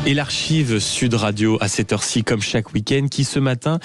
Et l'archive Sud Radio à cette heure-ci, comme chaque week-end, qui ce matin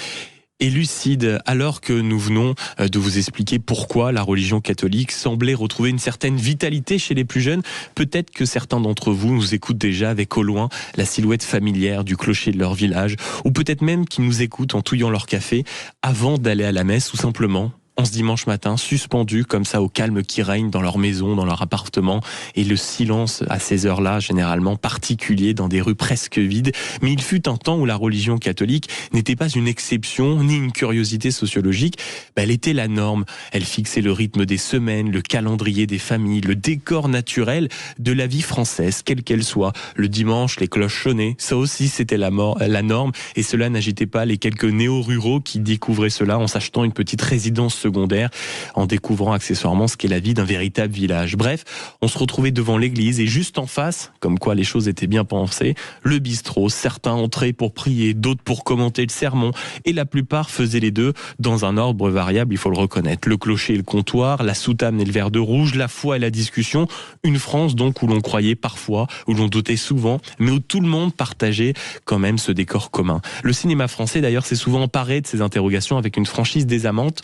est lucide, alors que nous venons de vous expliquer pourquoi la religion catholique semblait retrouver une certaine vitalité chez les plus jeunes. Peut-être que certains d'entre vous nous écoutent déjà avec au loin la silhouette familière du clocher de leur village, ou peut-être même qu'ils nous écoutent en touillant leur café avant d'aller à la messe, ou simplement en ce dimanche matin, suspendus comme ça au calme qui règne dans leur maison, dans leur appartement, et le silence à ces heures-là, généralement particulier dans des rues presque vides. Mais il fut un temps où la religion catholique n'était pas une exception, ni une curiosité sociologique, elle était la norme. Elle fixait le rythme des semaines, le calendrier des familles, le décor naturel de la vie française, quelle qu'elle soit. Le dimanche, les cloches sonnaient, ça aussi c'était la norme, et cela n'agitait pas les quelques néo-ruraux qui découvraient cela en s'achetant une petite résidence secondaire, en découvrant accessoirement ce qu'est la vie d'un véritable village. Bref, on se retrouvait devant l'église et juste en face, comme quoi les choses étaient bien pensées, le bistrot. Certains entraient pour prier, d'autres pour commenter le sermon, et la plupart faisaient les deux dans un ordre variable, il faut le reconnaître. Le clocher et le comptoir, la soutane et le verre de rouge, la foi et la discussion. Une France donc où l'on croyait parfois, où l'on doutait souvent, mais où tout le monde partageait quand même ce décor commun. Le cinéma français d'ailleurs s'est souvent emparé de ces interrogations avec une franchise désarmante.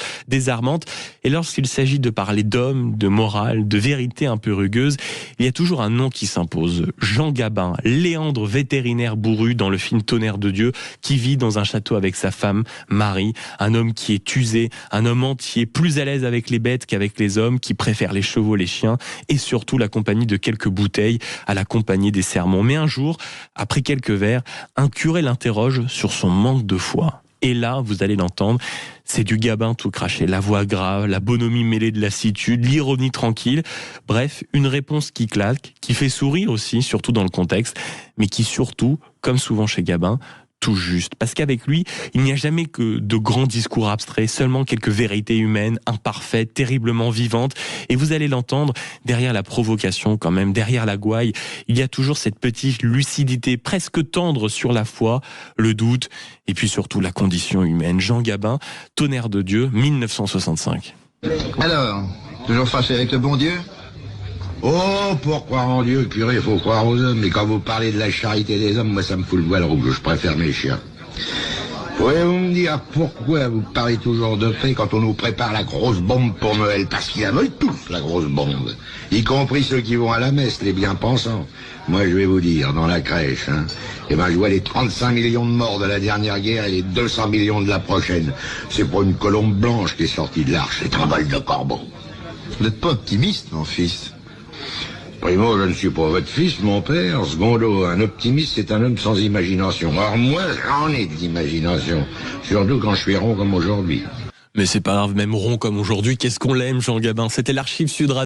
Et lorsqu'il s'agit de parler d'hommes, de morale, de vérité un peu rugueuse, il y a toujours un nom qui s'impose. Jean Gabin, Léandre vétérinaire bourru dans le film Tonnerre de Dieu, qui vit dans un château avec sa femme, Marie, un homme qui est usé, un homme entier, plus à l'aise avec les bêtes qu'avec les hommes, qui préfère les chevaux, les chiens, et surtout la compagnie de quelques bouteilles à la compagnie des sermons. Mais un jour, après quelques verres, un curé l'interroge sur son manque de foi. Et là, vous allez l'entendre, c'est du Gabin tout craché, la voix grave, la bonhomie mêlée de lassitude, l'ironie tranquille. Bref, une réponse qui claque, qui fait sourire aussi, surtout dans le contexte, mais qui surtout, comme souvent chez Gabin, tout juste. Parce qu'avec lui, il n'y a jamais que de grands discours abstraits, seulement quelques vérités humaines, imparfaites, terriblement vivantes. Et vous allez l'entendre, derrière la provocation quand même, derrière la gouaille, il y a toujours cette petite lucidité presque tendre sur la foi, le doute, et puis surtout la condition humaine. Jean Gabin, Tonnerre de Dieu, 1965. Alors, toujours fâché avec le bon Dieu ? Oh, pour croire en Dieu, curé, il faut croire aux hommes. Mais quand vous parlez de la charité des hommes, moi ça me fout le voile rouge, je préfère mes chiens. Pouvez-vous me dire pourquoi vous parlez toujours de paix quand on nous prépare la grosse bombe pour Noël? Parce qu'ils la veulent tous, la grosse bombe. Y compris ceux qui vont à la messe, les bien-pensants. Moi je vais vous dire, dans la crèche, je vois les 35 millions de morts de la dernière guerre et les 200 millions de la prochaine. C'est pas une colombe blanche qui est sortie de l'arche, c'est un vol de corbeau. Vous n'êtes pas optimiste, mon fils? Primo, je ne suis pas votre fils, mon père. Secondo, un optimiste, c'est un homme sans imagination. Or, moi, j'en ai de l'imagination. Surtout quand je suis rond comme aujourd'hui. Mais c'est pas grave, même rond comme aujourd'hui, qu'est-ce qu'on l'aime, Jean Gabin. C'était l'archive Sud Radio.